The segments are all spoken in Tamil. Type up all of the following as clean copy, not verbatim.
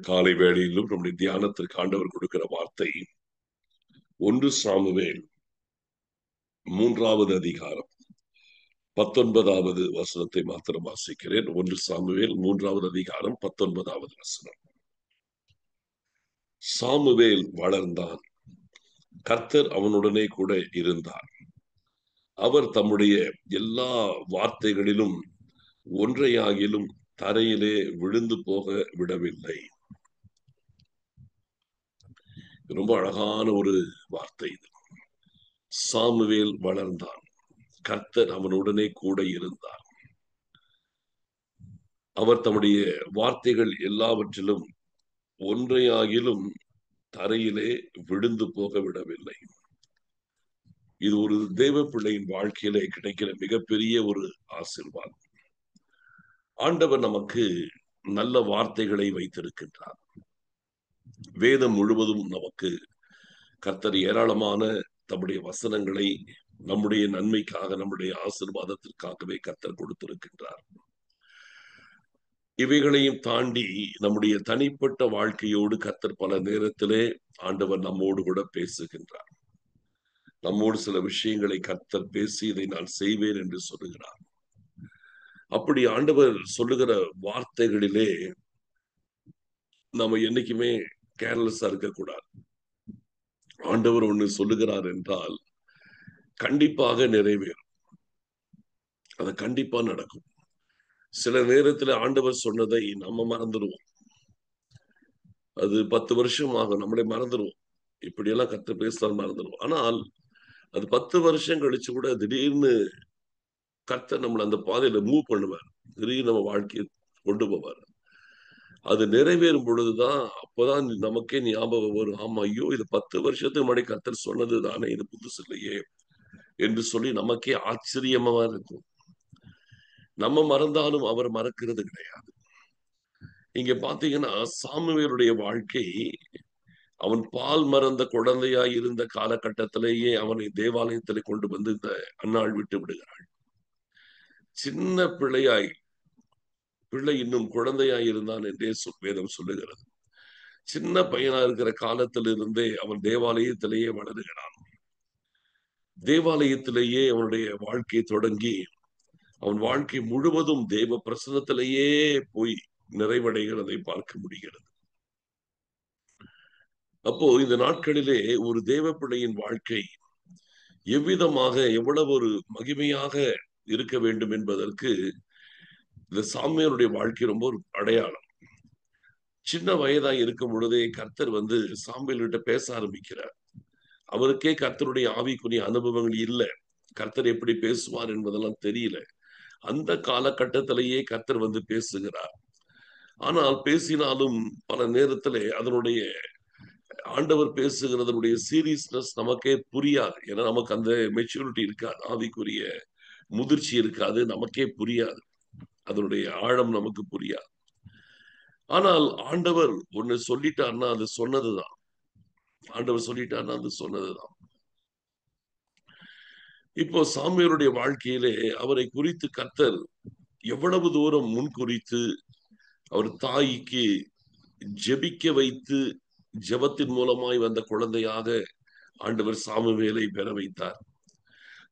காலை வேளையிலும் நம்முடைய தியானத்திற்கு ஆண்டவர் கொடுக்கிற வார்த்தை 1 சாமுவேல் 3வது அதிகாரம் 19வது வசனத்தை மாத்திரம் வாசிக்கிறேன். 1 சாமுவேல் 3வது அதிகாரம் 19வது வசனம். சாமுவேல் வளர்ந்தான், கர்த்தர் அவனுடனே கூட இருந்தார். அவர் தம்முடைய எல்லா வார்த்தைகளிலும் ஒன்றையாகிலும் தரையிலே விழுந்து போக விடவில்லை. ரொம்ப அழகான ஒரு வார்த்தை இது. சாமுவேல் வளர்ந்தான், கர்த்தர் அவனுடனே கூட இருந்தார். அவர் தம்முடைய வார்த்தைகள் எல்லாவற்றிலும் ஒன்றையாகிலும் தரையிலே விழுந்து போக விடவில்லை. இது ஒரு தேவ பிள்ளையின் வாழ்க்கையிலே கிடைக்கிற மிகப்பெரிய ஒரு ஆசீர்வாதம். ஆண்டவர் நமக்கு நல்ல வார்த்தைகளை வைத்திருக்கின்றார். வேதம் முழுவதும் நமக்கு கர்த்தர் ஏராளமான தம்முடைய வசனங்களை நம்முடைய நன்மைக்காக, நம்முடைய ஆசீர்வாதத்திற்காகவே கர்த்தர் கொடுத்திருக்கின்றார். இவைகளையும் தாண்டி நம்முடைய தனிப்பட்ட வாழ்க்கையோடு கர்த்தர் பல நேரத்திலே ஆண்டவர் நம்மோடு கூட பேசுகின்றார். நம்மோடு சில விஷயங்களை கர்த்தர் பேசி இதை நான் செய்வேன் என்று சொல்லுகிறார். அப்படி ஆண்டவர் சொல்லுகிற வார்த்தைகளிலே நம்ம என்னைக்குமே கேர்லெஸ்ஸா இருக்கக்கூடாது. ஆண்டவர் ஒண்ணு சொல்லுகிறார் என்றால் கண்டிப்பாக நிறைவேறும். அது கண்டிப்பா நடக்கும். சில நேரத்துல ஆண்டவர் சொன்னதை நம்ம மறந்துடுவோம். அது 10 வருஷம் ஆகும், நம்மளே மறந்துடுவோம். இப்படியெல்லாம் கர்த்தர் பேசுறான்னு மறந்துடுவோம். ஆனால் அது 10 வருஷம் கழிச்சு கூட திடீர்னு கர்த்தர் நம்மளை அந்த பாதையில மூவ் பண்ணுவார். திடீர்னு நம்ம வாழ்க்கையை கொண்டு போவார். அது நிறைவேறும் பொழுதுதான் அப்பதான் நமக்கே ஞாபகம் வரும், ஆமா, ஐயோ, இது 10 வருஷத்துக்கு முன்னாடி கர்த்தர் சொன்னது தானே, இது புதுசு இல்லையே என்று சொல்லி நமக்கே ஆச்சரியமா இருக்கும். நம்ம மறந்தாலும் அவர் மறக்கிறது கிடையாது. இங்க பாத்தீங்கன்னா சாமுவேலுடைய வாழ்க்கை, அவன் பால் மறந்த குழந்தையாய் இருந்த காலகட்டத்திலேயே அவனை தேவாலயத்திலே கொண்டு வந்து இந்த அன்னாள் விட்டு விடுகிறாள். சின்ன பிள்ளை இன்னும் குழந்தையாய் இருந்தான் என்றே வேதம் சொல்லுகிறது. சின்ன பையனா இருக்கிற காலத்திலிருந்தே அவன் தேவாலயத்திலேயே வளருகிறான். தேவாலயத்திலேயே அவனுடைய வாழ்க்கை தொடங்கி அவன் வாழ்க்கை முழுவதும் தேவ பிரசன்னத்திலேயே போய் நிறைவடைகிறதை பார்க்க முடிகிறது. அப்போ இந்த நாட்களிலே ஒரு தேவ பிள்ளையின் வாழ்க்கை எவ்விதமாக, எவ்வளவு ஒரு மகிமையாக இருக்க வேண்டும் என்பதற்கு இந்த சாமுவேலுடைய வாழ்க்கை ரொம்ப ஒரு அடையாளம். சின்ன வயதா இருக்கும் பொழுதே கர்த்தர் வந்து சாமுவேல் கிட்ட பேச ஆரம்பிக்கிறார். அவருக்கே கர்த்தருடைய ஆவிக்குரிய அனுபவங்கள் இல்லை. கர்த்தர் எப்படி பேசுவார் என்பதெல்லாம் தெரியல. அந்த காலகட்டத்திலேயே கர்த்தர் வந்து பேசுகிறார். ஆனால் பேசினாலும் பல நேரத்திலே அதனுடைய ஆண்டவர் பேசுகிறதனுடைய சீரியஸ்னஸ் நமக்கே புரியாது. ஏன்னா நமக்கு அந்த மெச்சூரிட்டி இருக்காது, ஆவிக்குரிய முதிர்ச்சி இருக்காது, நமக்கே புரியாது, அதனுடைய ஆழம் நமக்கு புரியாது. ஆனால் ஆண்டவர் ஒண்ணு சொல்லிட்டார்னா அது சொன்னதுதான். ஆண்டவர் சொல்லிட்டார்னா அது சொன்னதுதான். இப்போ சாமுவேலுடைய வாழ்க்கையிலே அவரை குறித்து கர்த்தர் எவ்வளவு தூரம் முன்குறித்து அவர் தாய்க்கு ஜெபிக்க வைத்து ஜெபத்தின் மூலமாய் வந்த குழந்தையாக ஆண்டவர் சாமுவேலை பெற வைத்தார்.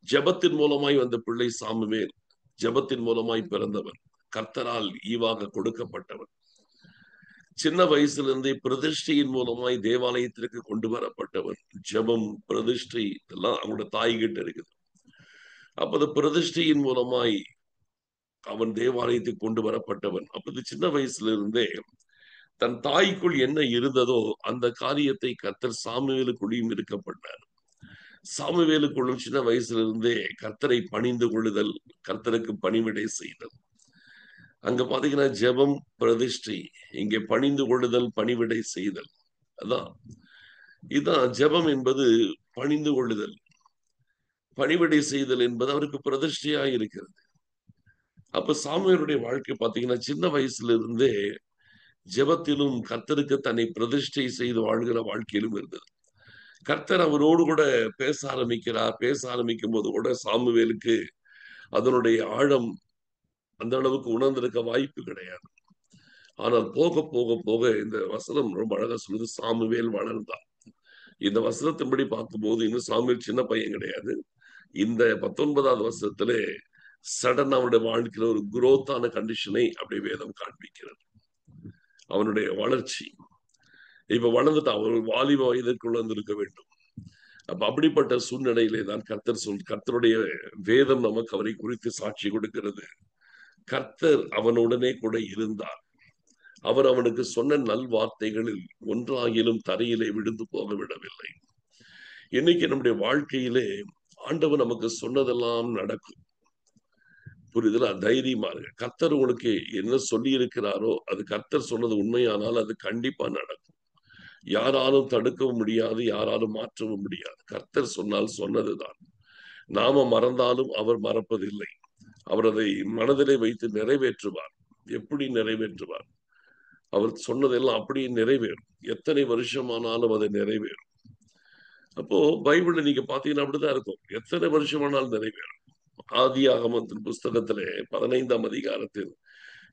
ஜெபத்தின் மூலமாய் வந்த பிள்ளை சாமுவேல் ஜெபத்தின் மூலமாய் பிறந்தவர், கர்த்தரால் ஈவாக கொடுக்கப்பட்டவர். சின்ன வயசுல இருந்தே பிரதிஷ்டையின் மூலமாய் தேவாலயத்திற்கு கொண்டு வரப்பட்டவர். ஜெபம், பிரதிஷ்டை எல்லாம் அவங்களோட தாய்கிட்ட இருக்குது. அப்ப அந்த பிரதிஷ்டையின் மூலமாய் அவன் தேவாலயத்துக்கு கொண்டு வரப்பட்டவன். அப்ப சின்ன வயசுல இருந்தே தன் தாய்க்குள் என்ன இருந்ததோ அந்த காரியத்தை கர்த்தர் சாமுவேலுக்குள்ளியும் இருக்கப்பட்டார். சாமுவேலுக்குள்ளும் சின்ன வயசுல இருந்தே கர்த்தரை பணிந்து கொள்ளுதல், கர்த்தருக்கு பணிவிடை செய்தல். அங்க பாத்தீங்கன்னா ஜெபம், பிரதிஷ்டை, இங்கே பணிந்து கொள்ளுதல், பணிவிடை செய்தல். அதான் இதுதான் ஜெபம் என்பது பணிந்து கொள்ளுதல், பணிவிடை செய்தல் என்பது அவருக்கு பிரதிஷ்டையா இருக்கிறது. அப்ப சாமுவேலுடைய வாழ்க்கை பாத்தீங்கன்னா சின்ன வயசுல இருந்தே ஜெபத்திலும் கர்த்தருக்கு தன்னை பிரதிஷ்டை செய்து வாழ்கிற வாழ்க்கையிலும் இருந்தது. கர்த்தர் அவரோடு கூட பேச ஆரம்பிக்கிறார். பேச ஆரம்பிக்கும் போது கூட சாமுவேலுக்கு அதனுடைய ஆழம் அந்த அளவுக்கு உணர்ந்திருக்க வாய்ப்பு கிடையாது. ஆனால் போக போக போக இந்த வசனம் ரொம்ப அழகா சொல்லுது, சாமுவேல் வளர்ந்தான். இந்த வசனத்தின்படி பார்க்கும்போது இன்னும் சாமுவேல் சின்ன பையன் கிடையாது. இந்த 19வது வருஷத்திலே சடன் அவனுடைய வாழ்க்கையில ஒரு குரோத்தான கண்டிஷனை அப்படி வேதம் காண்பிக்கிறது. அவனுடைய வளர்ச்சி இப்ப வளர்ந்துட்டான், ஒரு வாலிப வயதிற்குள்ள வந்திருக்க வேண்டும். அப்ப அப்படிப்பட்ட சூழ்நிலையிலே தான் கர்த்தருடைய வேதம் நமக்கு அவரை குறித்து சாட்சி கொடுக்கிறது. கர்த்தர் அவனுடனே கூட இருந்தார். அவர் அவனுக்கு சொன்ன நல்வார்த்தைகளில் ஒன்றாகிலும் தரையிலே விழுந்து போக விடவில்லை. இன்னைக்கு நம்முடைய வாழ்க்கையிலே ஆண்டவர் நமக்கு சொன்னதெல்லாம் நடக்கும். புரியுதுல? தைரியமா இருங்க. கர்த்தர் உங்களுக்கு என்ன சொல்லி இருக்கிறாரோ அது கர்த்தர் சொன்னது உண்மையானால் அது கண்டிப்பா நடக்கும். யாராலும் தடுக்கவும் முடியாது, யாராலும் மாற்றவும் முடியாது. கர்த்தர் சொன்னால் சொன்னதுதான். நாம மறந்தாலும் அவர் மறப்பதில்லை. அவர் அதை மனதிலே வைத்து நிறைவேற்றுவார். எப்படி நிறைவேற்றுவார்? அவர் சொன்னதெல்லாம் அப்படியே நிறைவேறும். எத்தனை வருஷமானாலும் அது நிறைவேறும். அப்போ பைபிள்ல நீங்க பாத்தீங்கன்னா அப்படிதான் இருக்கும். எத்தனை வருஷமானாலும் நிறைவேறும். ஆதியாகமத்தின் புஸ்தகத்திலே 15ஆம் அதிகாரத்தில்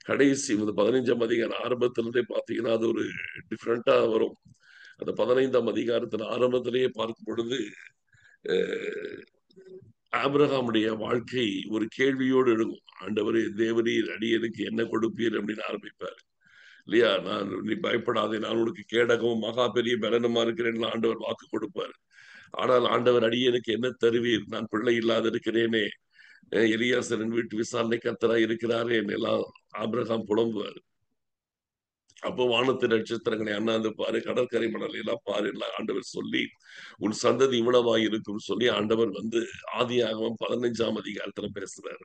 கடைசி 15ஆம் அதிகாரம் ஆரம்பத்திலிருந்தே பாத்தீங்கன்னா அது ஒரு டிஃப்ரெண்டா வரும். அந்த 15ஆம் அதிகாரத்தின் ஆரம்பத்திலேயே பார்க்கும் பொழுது ஆபிரகாமுடைய வாழ்க்கை ஒரு கேள்வியோடு எழுகும். ஆண்டவரே தேவரீர் அடியனுக்கு என்ன கொடுப்பீர் அப்படின்னு ஆரம்பிப்பார் இல்லையா? நீ பயப்படாதே, நான் உனக்கு கேடகமும் மகா பெரிய பலனுமா இருக்கிறேன் ஆண்டவர் வாக்கு கொடுப்பார். ஆனால் ஆண்டவர் அடியனுக்கு என்ன தருவீர்? நான் பிள்ளை இல்லாத இருக்கிறேனே, எலியாசரின் வீட்டு விசாரணை கர்த்தரா இருக்கிறாரே எல்லாம் ஆபிரகாம் புலம்புவார். அப்போ வானத்து நட்சத்திரங்களை அண்ணாந்து பாரு, கடற்கரை மணல் எல்லாம் பாரு எல்லாம் ஆண்டவர் சொல்லி, உன் சந்ததி இவ்வளவாய் இருக்கும் சொல்லி ஆண்டவர் ஆதியாகமம் 15ஆம் அதிகாரத்துல பேசுறாரு.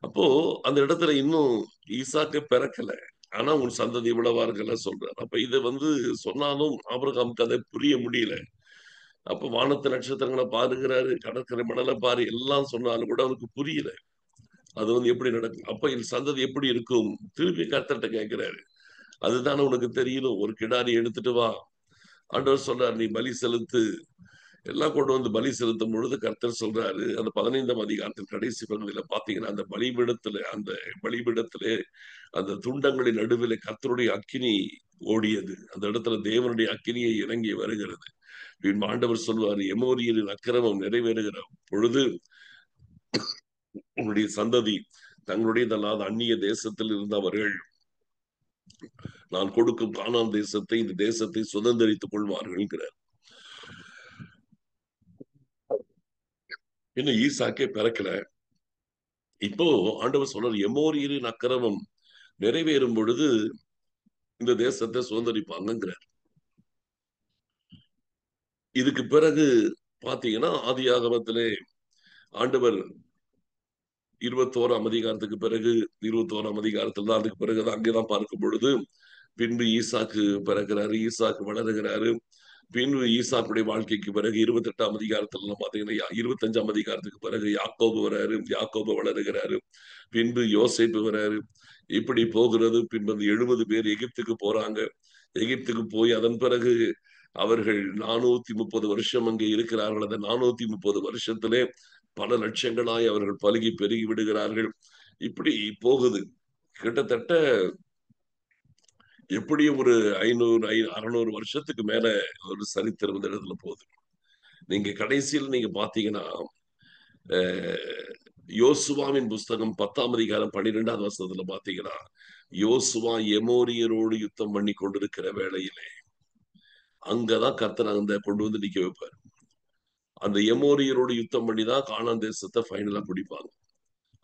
அப்போ அந்த இடத்துல இன்னும் ஈசாக்கு பிறக்கல, ஆனா உன் சந்ததி இவ்வளவா இருக்கல சொல்றாரு. அப்ப இதை சொன்னாலும் ஆபிரகாமுக்கு அதை புரிய முடியல. அப்ப வானத்து நட்சத்திரங்களை பாருங்கிறாரு, கடற்கரை மணலை பாரு எல்லாம் சொன்னாலும் கூட அவனுக்கு புரியல. அது எப்படி நடக்கும்? அப்ப என் சந்ததி எப்படி இருக்கும்? திருப்பி கர்த்தர்ட்ட கேட்கிறாரு. அதுதானே உனக்கு தெரியணும், ஒரு கிடாரி எடுத்துட்டு வா. ஆண்டவர் சொல்றாரு, நீ பலி செலுத்து. எல்லாம் கொண்டு பலி செலுத்தும் பொழுது கர்த்தர் சொல்றாரு, அந்த 15ஆம் அதிகாரத்தின் கடைசி பகுதியில பாத்தீங்கன்னா அந்த பலிபீடத்திலே அந்த துண்டங்களின் நடுவில் கர்த்தருடைய அக்கினி ஓடியது. அந்த இடத்துல தேவனுடைய அக்கினியை இறங்கி வருகிறது. பின் ஆண்டவர் சொல்வார், எமோரியரின் அக்கிரமம் நிறைவேறுகிற பொழுது உன்னுடைய சந்ததி தங்களுடையதல்லாத அந்நிய தேசத்தில் இருந்தவர்கள் நான் கொடுக்கும் கானான் தேசத்தை, இந்த தேசத்தை சுதந்திரித்துக் கொள்வார்கள் என்கிறார். இன்னும் ஈசாக்கே பிறக்கல. இப்போ ஆண்டவர் சொல்றார், எமோரியரின் அக்கிரமம் நிறைவேறும் பொழுது இந்த தேசத்தை சுதந்திரிப்பாங்கிறார். இதுக்கு பிறகு பாத்தீங்கன்னா ஆதியாகமத்திலே ஆண்டவர் 21ஆம் அதிகாரத்துக்கு பிறகு 21ஆம் அதிகாரத்தில் தான் அதுக்கு பிறகுதான் அங்கேதான் பார்க்கும் பொழுது பின்பு ஈசாக்கு பிறகுறாரு, ஈசாக்கு வளருகிறாரு. பின்பு ஈசாக்குடைய வாழ்க்கைக்கு பிறகு 28ஆம் அதிகாரத்துல பாத்தீங்கன்னா 25ஆம் அதிகாரத்துக்கு பிறகு யாக்கோபு வராரு, யாக்கோபு வளருகிறாரு. பின்பு யோசேப்பு வராரு. இப்படி போகிறது. பின்பு 70 பேர் எகிப்துக்கு போறாங்க. எகிப்துக்கு போய் அதன் பிறகு அவர்கள் 430 வருஷம் அங்கே இருக்கிறார்கள். அந்த 430 வருஷத்திலே பல லட்சங்களாய் அவர்கள் பலுகி பெருகி விடுகிறார்கள். இப்படி போகுது. கிட்டத்தட்ட எப்படியும் ஒரு 500 600 வருஷத்துக்கு மேல ஒரு சரித்திரம் இந்த இடத்துல போகுது. நீங்க கடைசியில் நீங்க பாத்தீங்கன்னா யோசுவாவின் புஸ்தகம் 10ஆம் அதிகாரம் 12ஆவது வசனத்துல பாத்தீங்கன்னா, யோசுவா எமோரியரோடு யுத்தம் பண்ணி கொண்டிருக்கிற வேளையிலே அங்கதான் கர்த்தர் கொண்டு நிக்க வைப்பார். அந்த எமோரியரோடு யுத்தம் பண்ணி தான் கானான் தேசத்தை ஃபைனலா பிடிப்பாங்க.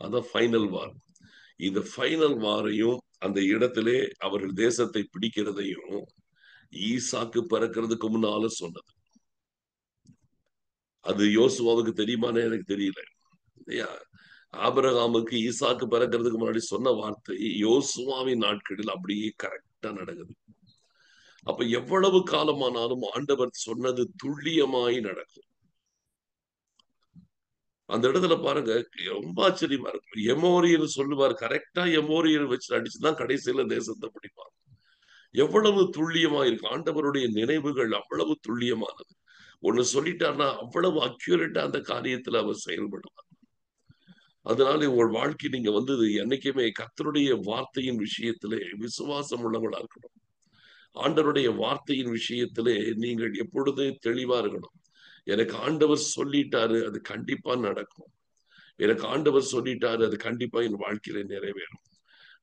அதான் ஃபைனல் வார். இந்த ஃபைனல் வாரையும் அந்த இடத்திலே அவர்கள் தேசத்தை பிடிக்கிறதையும் ஈசாக்கு பிறக்கிறதுக்கு முன்னால சொன்னது. அது யோசுவாவுக்கு தெரியுமான்னு எனக்கு தெரியல. ஆபிரகாமுக்கு ஈசாக்கு பிறக்கிறதுக்கு முன்னாடி சொன்ன வார்த்தை யோசுவாவின் நாட்களில் அப்படியே கரெக்டா நடக்குது. அப்ப எவ்வளவு காலமானாலும் ஆண்டவர் சொன்னது துல்லியமாய் நடக்கும். அந்த இடத்துல பாருங்க, ரொம்ப ஆச்சரியமா இருக்கும். எமோரியர் சொல்லுவார், கரெக்டா எமோரியர் வச்சு அடிச்சுதான் கடைசியில தேசத்தை பிடிப்பாங்க. எவ்வளவு துல்லியமா இருக்கு. ஆண்டவருடைய நினைவுகள் அவ்வளவு துல்லியமானது. ஒண்ணு சொல்லிட்டார்னா அவ்வளவு அக்யூரேட்டா அந்த காரியத்துல அவர் செயல்படுவார். அதனால உங்கள் வாழ்க்கை நீங்க வந்து என்னைக்குமே கர்த்தருடைய வார்த்தையின் விஷயத்திலே விசுவாசம் உள்ளவங்களா இருக்கணும். ஆண்டவருடைய வார்த்தையின் விஷயத்திலே நீங்கள் எப்பொழுதே தெளிவா இருக்கணும். எனக்கு ஆண்டவர் சொல்லிட்டாரு, அது கண்டிப்பா நடக்கும். எனக்கு ஆண்டவர் சொல்லிட்டாரு, அது கண்டிப்பா என் வாழ்க்கையில நிறைவேறும்.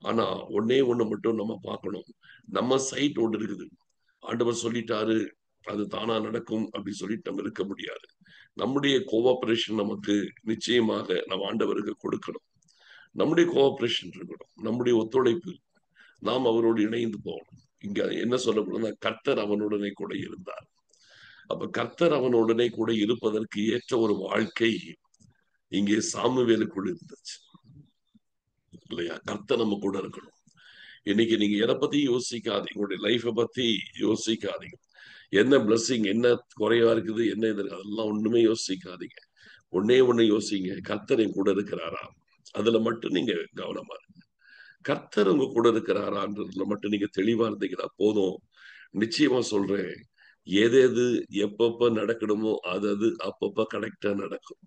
ஆனா ஒண்ணே ஒண்ணு மட்டும் நம்ம பார்க்கணும். நம்ம சைட் ஒண்ணு இருக்குது. ஆண்டவர் சொல்லிட்டாரு, அது தானா நடக்கும் அப்படி சொல்லிட்டு நம்ம இருக்க முடியாது. நம்முடைய கோஆபரேஷன் நமக்கு நிச்சயமாக நம்ம ஆண்டவருக்கு கொடுக்கணும். நம்முடைய கோஆபரேஷன் இருக்கணும். நம்முடைய ஒத்துழைப்பு நாம் அவரோடு இணைந்து போகணும். இங்க என்ன சொல்லப்படுதுன்னா, கர்த்தர் அவனுடனே கூட இருந்தார். அப்ப கர்த்தர் அவனுடனே கூட இருப்பதற்கு ஏற்ற ஒரு வாழ்க்கை இங்கே சாமுவேலுக்குள் இருந்துச்சு இல்லையா? கர்த்தர் நம்ம கூட இருக்கணும். இன்னைக்கு நீங்க எதை பத்தி யோசிக்காதீங்க. உங்களுடைய லைஃபை பத்தி யோசிக்காதீங்க. என்ன பிளஸிங், என்ன குறைவா இருக்குது, என்ன இது, அதெல்லாம் ஒண்ணுமே யோசிக்காதீங்க. ஒண்ணே ஒண்ணு யோசிங்க, கர்த்தர் என் கூட இருக்கிறாரா? அதுல மட்டும் நீங்க கவனமா இருங்க. கர்த்தர் உங்க கூட இருக்கிறாரான்றதுல மட்டும் நீங்க தெளிவா இருந்தீங்கன்னா போதும். நிச்சயமா சொல்றேன், எது எது எப்பப்ப நடக்கணுமோ அது அப்பப்ப கரெக்டா நடக்கும்.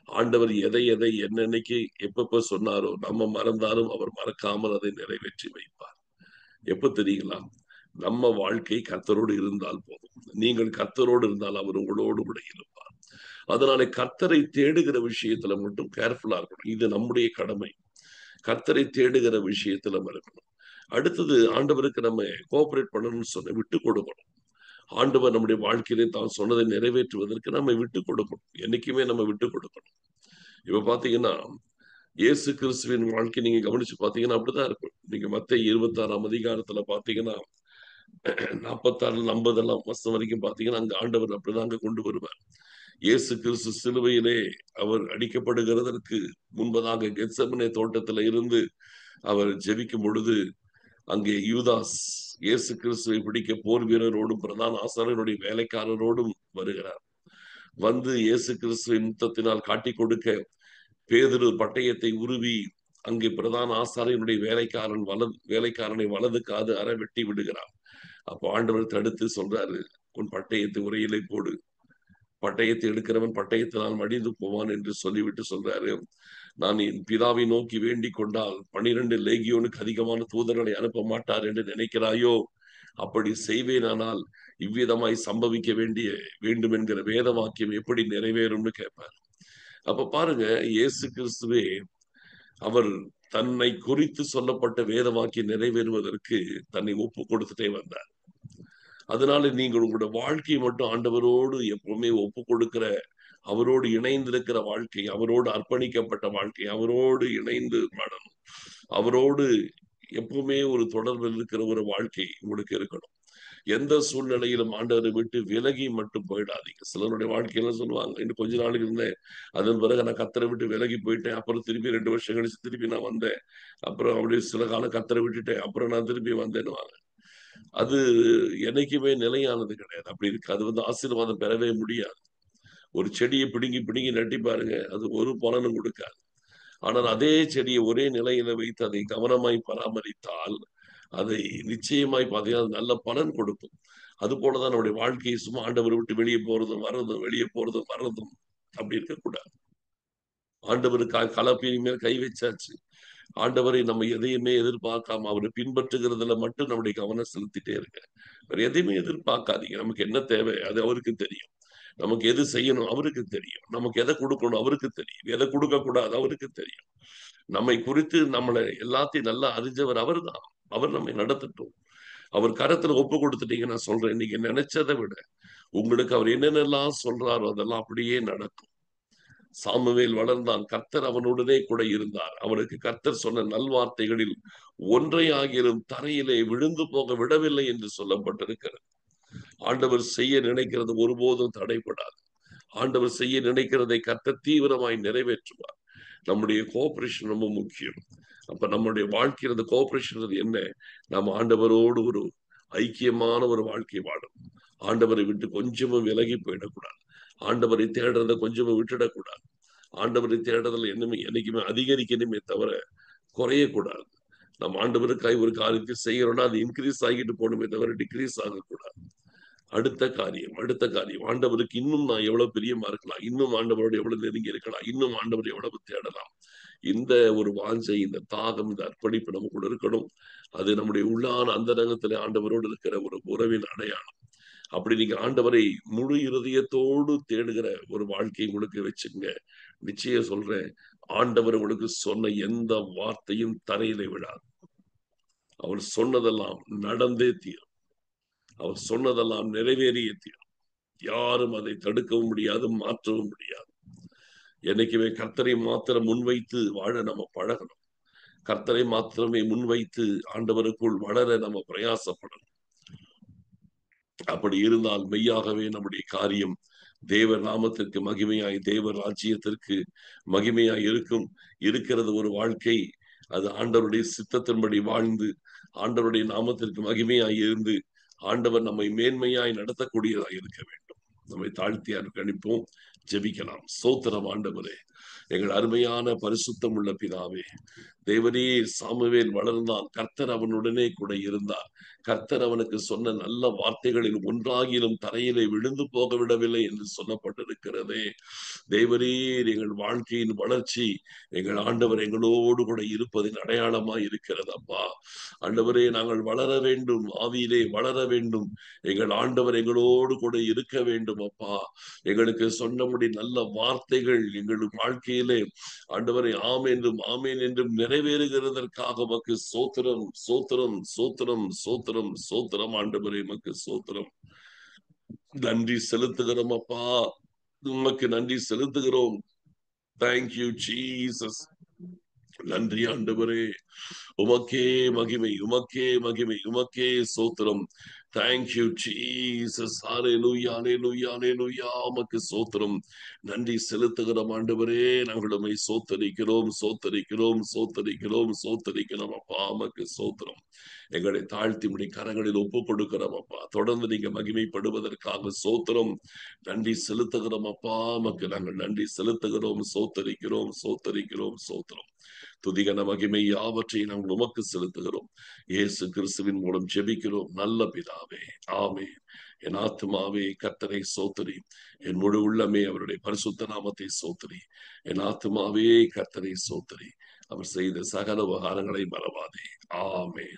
ஆண்டவர் எதை எதை என்னன்னைக்கு எப்பப்ப சொன்னாரோ, நம்ம மறந்தாலும் அவர் மறக்காமல் அதை நிறைவேற்றி வைப்பார். எப்ப தெரியுங்களா? நம்ம வாழ்க்கை கர்த்தரோடு இருந்தால் போதும். நீங்கள் கர்த்தரோடு இருந்தால் அவர் உங்களோடு கூட இருப்பார். அதனால கர்த்தரை தேடுகிற விஷயத்துல மட்டும் கேர்ஃபுல்லா இருக்கணும். இது நம்முடைய கடமை. கர்த்தரை தேடுகிற விஷயத்துல நம்ம இருக்கணும். அடுத்தது, ஆண்டவருக்கு நம்ம கோஆபரேட் பண்ணணும்னு சொன்ன விட்டு கொடுக்கணும். ஆண்டவர் நம்முடைய வாழ்க்கையிலே தான் சொன்னதை நிறைவேற்றுவதற்கு நம்ம விட்டு கொடுக்கணும். என்னைக்குமே நம்ம விட்டு கொடுக்கணும். இப்ப பாத்தீங்கன்னா, இயேசு கிறிஸ்துவின் வாழ்க்கை நீங்க கவனிச்சு பாத்தீங்கன்னா அப்படிதான் இருக்கும். நீங்க மத்தேயு 26ஆம் அதிகாரத்துல பாத்தீங்கன்னா 46 50 வருஷம் வரைக்கும் பாத்தீங்கன்னா அங்க ஆண்டவர் அப்படிதாங்க கொண்டு வருவார். இயேசு கிறிஸ்து சிலுவையிலே அவர் அடிக்கப்படுகிறதற்கு முன்பதாக கெத்செமனே தோட்டத்துல இருந்து அவர் ஜெபிக்கும் பொழுது அங்கே யூதாஸ் இயேசு கிறிஸ்துவை பிடிக்க போர் வீரரோடும் பிரதான ஆசாரியனுடைய வேலைக்காரரோடும் வருகிறார். வந்து இயேசு கிறிஸ்துவை முத்தத்தினால் காட்டி கொடுக்க பேதுரு பட்டயத்தை உருவி அங்கே பிரதான ஆசாரியனுடைய வேலைக்காரனை வலது காது அற வெட்டி விடுகிறார். அப்போ ஆண்டவர் தடுத்து சொல்றாரு, உன் பட்டயத்தை உரையிலே போடு, பட்டயத்தை எடுக்கிறவன் பட்டயத்தினால் மடிந்து போவான் என்று சொல்லிவிட்டு சொல்றாரு, நான் என் பிதாவை நோக்கி வேண்டிக் கொண்டால் 12 லேகியோனுக்கு அதிகமான தூதர்களை அனுப்ப மாட்டார் என்று நினைக்கிறாயோ? அப்படி செய்வேனானால் இவ்விதமாய் சம்பவிக்க வேண்டும் என்கிற வேத வாக்கியம் எப்படி நிறைவேறும்னு கேட்பார். அப்ப பாருங்க, இயேசு கிறிஸ்துவே அவர் தன்னை குறித்து சொல்லப்பட்ட வேத வாக்கியம் நிறைவேறுவதற்கு தன்னை ஒப்பு கொடுத்துட்டே வந்தார். அதனால நீங்கள் உங்களுடைய வாழ்க்கையை மட்டும் ஆண்டவரோடு எப்பவுமே ஒப்பு கொடுக்கிற, அவரோடு இணைந்திருக்கிற வாழ்க்கை, அவரோடு அர்ப்பணிக்கப்பட்ட வாழ்க்கை, அவரோடு இணைந்து வாழணும். அவரோடு எப்பவுமே ஒரு தொடர்பில் இருக்கிற ஒரு வாழ்க்கை உங்களுக்கு இருக்கணும். எந்த சூழ்நிலையிலும் ஆண்டவரை விட்டு விலகி மட்டும் போயிடாதீங்க. சிலருடைய வாழ்க்கையில சொல்லுவாங்க, இன்னும் கொஞ்ச நாளுக்கு இருந்தேன், அதன் பிறகு நான் கத்தரை விட்டு விலகி போயிட்டேன், அப்புறம் திருப்பி 2 வருஷம் கழிச்சு திருப்பி நான் வந்தேன், அப்புறம் அப்படியே சில காலம் கத்தரை விட்டுட்டேன், அப்புறம் நான் திருப்பி வந்தேன்னுவாங்க. அது என்னைக்குமே நிலையானது கிடையாது. அப்படி இருக்கு. அது வந்து ஆசீர்வாதம் பெறவே முடியாது. ஒரு செடியை பிடுங்கி பிடுங்கி நட்டி பாருங்க, அது ஒரு பலனும் கொடுக்காது. ஆனால் அதே செடியை ஒரே நிலையில வைத்து அதை கவனமாய் பராமரித்தால் அதை நிச்சயமாய் பார்த்தீங்கன்னா நல்ல பலன் கொடுக்கும். அது போலதான் நம்முடைய வாழ்க்கையை சும்மா ஆண்டவரை விட்டு வெளியே போறதும் வர்றதும், வெளியே போறதும் வர்றதும் அப்படி இருக்கக்கூடாது. ஆண்டவருக்காக கலப்பையின் மேல் கை வச்சாச்சு. ஆண்டவரை நம்ம எதையுமே எதிர்பார்க்காம அவரை பின்பற்றுகிறதுல மட்டும் நம்முடைய கவனம் செலுத்திட்டே இருக்க. வேற எதையுமே எதிர்பார்க்காதீங்க. நமக்கு என்ன தேவை அது அவருக்கு தெரியும். நமக்கு எது செய்யணும் அவருக்கு தெரியும். நமக்கு எதை கொடுக்கணும் அவருக்கு தெரியும். எதை கொடுக்க கூடாது அவருக்கு தெரியும். நம்மை குறித்து நம்மளை எல்லாத்தையும் நல்லா அறிஞ்சவர் அவர் தான். அவர் நம்மை நடத்தட்டும். அவர் கரத்துல ஒப்பு கொடுத்துட்டீங்க. நான் சொல்றேன், நீங்க நினைச்சதை விட உங்களுக்கு அவர் என்னென்னலாம் சொல்றாரோ அதெல்லாம் அப்படியே நடக்கும். சாமுவேல் வளர்ந்தான், கர்த்தர் அவனுடனே கூட இருந்தார். அவனுக்கு கர்த்தர் சொன்ன நல்வார்த்தைகளில் ஒன்றை ஆகிலும் தரையிலே விழுந்து போக விடவில்லை என்று சொல்லப்பட்டிருக்கிறது. ஆண்டவர் செய்ய நினைக்கிறது ஒருபோதும் தடைபடாது. ஆண்டவர் செய்ய நினைக்கிறதை கர்த்தர் தீவிரமாய் நிறைவேற்றுவார். நம்முடைய கோஆபரேஷன் ரொம்ப முக்கியம். அப்ப நம்முடைய வாழ்க்கையில் அந்த கோஆபரேஷன் என்ன? நம்ம ஆண்டவரோடு ஒரு ஐக்கியமான ஒரு வாழ்க்கை வாழும். ஆண்டவரை விட்டு கொஞ்சமும் விலகி போயிடக்கூடாது. ஆண்டவரை தேடுறதை கொஞ்சமும் விட்டுடக்கூடாது. ஆண்டவரை தேடுறதுல என்னைக்குமே அதிகரிக்கணுமே தவிர குறையக்கூடாது. நம்ம ஆண்டவருக்காய் ஒரு காரியத்தை செய்யறோம்னா அது இன்க்ரீஸ் ஆகிட்டு போகணுமே தவிர டிக்ரீஸ் ஆகக்கூடாது. அடுத்த காரியம் ஆண்டவருக்கு இன்னும் நான் எவ்வளவு பிரியமா இருக்கலாம், இன்னும் ஆண்டவரோட எவ்வளவு நெருங்கி இருக்கலாம், இன்னும் ஆண்டவர் எவ்வளவு தேடலாம். இந்த ஒரு வாஞ்சை, இந்த தாகம், இந்த அர்ப்பணிப்பு நமக்குள்ள இருக்கணும். அது நம்முடைய உள்ளான அந்தரங்கத்திலே ஆண்டவரோடு இருக்கிற ஒரு உறவின் அடையாளம். அப்படி நீங்க ஆண்டவரை முழு இருதயத்தோடு தேடுகிற ஒரு வாழ்க்கை உங்களுக்கு வச்சுங்க. நிச்சயம் சொல்றேன், ஆண்டவர் உங்களுக்கு சொன்ன எந்த வார்த்தையும் தரையிலே விழாது. அவர் சொன்னதெல்லாம் நடந்தே தீரும். அவர் சொன்னதெல்லாம் நிறைவேறியே தீரும். யாரும் அதை தடுக்கவும் முடியாது, மாற்றவும் முடியாது. என்னைக்குமே கர்த்தரை மாத்திரம் முன்வைத்து வாழ நம்ம பழகணும். கர்த்தரை மாத்திரமே முன்வைத்து ஆண்டவருக்குள் வளர நம்ம பிரயாசப்படணும். அப்படி இருந்தால் மெய்யாகவே நம்முடைய காரியம் தேவ நாமத்திற்கு மகிமையாய், தேவ ராஜ்யத்திற்கு மகிமையாய் இருக்கும். இருக்கிறது ஒரு வாழ்க்கை, அது ஆண்டவருடைய சித்தத்தின்படி வாழ்ந்து ஆண்டவருடைய நாமத்திற்கு மகிமையாய் இருந்து ஆண்டவர் நம்மை மேன்மையாய் நடத்தக்கூடியதாய் இருக்க வேண்டும். நம்மை தாழ்த்தி அர்ப்பணிப்போம், ஜெபிக்கலாம். ஸ்தோத்திரம் ஆண்டவரே, எங்கள் அருமையான பரிசுத்தம் உள்ள பிதாவே, தேவனே, சாமுவேல் வளர்ந்தான், கர்த்தர் அவனுடனே கூட இருந்தார். கர்த்தர் அவனுக்கு சொன்ன நல்ல வார்த்தைகளில் ஒன்றாகிலும் தரையிலே விழுந்து போக விடவில்லை என்று சொல்லப்பட்டிருக்கிறதே. தேவரே, எங்கள் வாழ்க்கையின் வளர்ச்சி எங்கள் ஆண்டவர் எங்களோடு கூட இருப்பதின் அடையாளமாய் இருக்கிறது அப்பா. ஆண்டவரே, நாங்கள் வளர வேண்டும், ஆவியிலே வளர வேண்டும். எங்கள் ஆண்டவர் எங்களோடு கூட இருக்க வேண்டும் அப்பா. எங்களுக்கு சொன்னபடி நல்ல வார்த்தைகள் எங்கள் வாழ்க்கையிலே ஆண்டவரை ஆம் என்றும் ஆமேன் என்றும் நிறைவேறுகிறதற்காக உமக்கு சோத்திரம், சோத்திரம், சோத்திரம், சோத்திரம், சோத்திரம். ஆண்டவரே, உமக்கு சோத்திரம். நன்றி செலுத்துகிறோம் அப்பா, உமக்கு நன்றி செலுத்துகிறோம். Thank you Jesus. நன்றி ஆண்டவரே, உமக்கே மகிமை, உமக்கே மகிமை, உமக்கே சோத்திரம். Thank you Jesus. ஹல்லேலூயா, ஹல்லேலூயா, ஹல்லேலூயா. உமக்கு சோத்திரம். நன்றி செலுத்துகிறோம் ஆண்டவரே. நாங்கள் உம்மை சோத்தரிக்கிறோம், சோத்தரிக்கிறோம், சோத்தரிக்கிறோம், சோத்தரிக்கிறோம் அப்பா. உமக்கு சோத்திரம். எங்களை தாழ்த்தி முடி கரங்களில் ஒப்பு கொடுக்கிறோம் அப்பா. தொடர்ந்து நீங்க மகிமைப்படுவதற்காக சோத்திரம். நன்றி செலுத்துகிறோம் அப்பா. உமக்கு நாங்கள் நன்றி செலுத்துகிறோம், சோத்தரிக்கிறோம், சோத்தரிக்கிறோம், சோத்திரம். துதிகன மகிமை யாவற்றையும் நாங்கள் உமக்கு செலுத்துகிறோம். இயேசு கிறிஸ்துவின் மூலம் ஜெபிக்கிறோம் நல்ல பிதாவே, ஆமென். என் ஆத்துமாவே கர்த்தரை சோத்தரி, என் முழு உள்ளமே அவருடைய பரிசுத்த நாமத்தை சோத்தரி. என் ஆத்துமாவே கர்த்தரை சோத்தரி, அவர் செய்த சகல உபகாரங்களை மறவாதே. ஆமென்.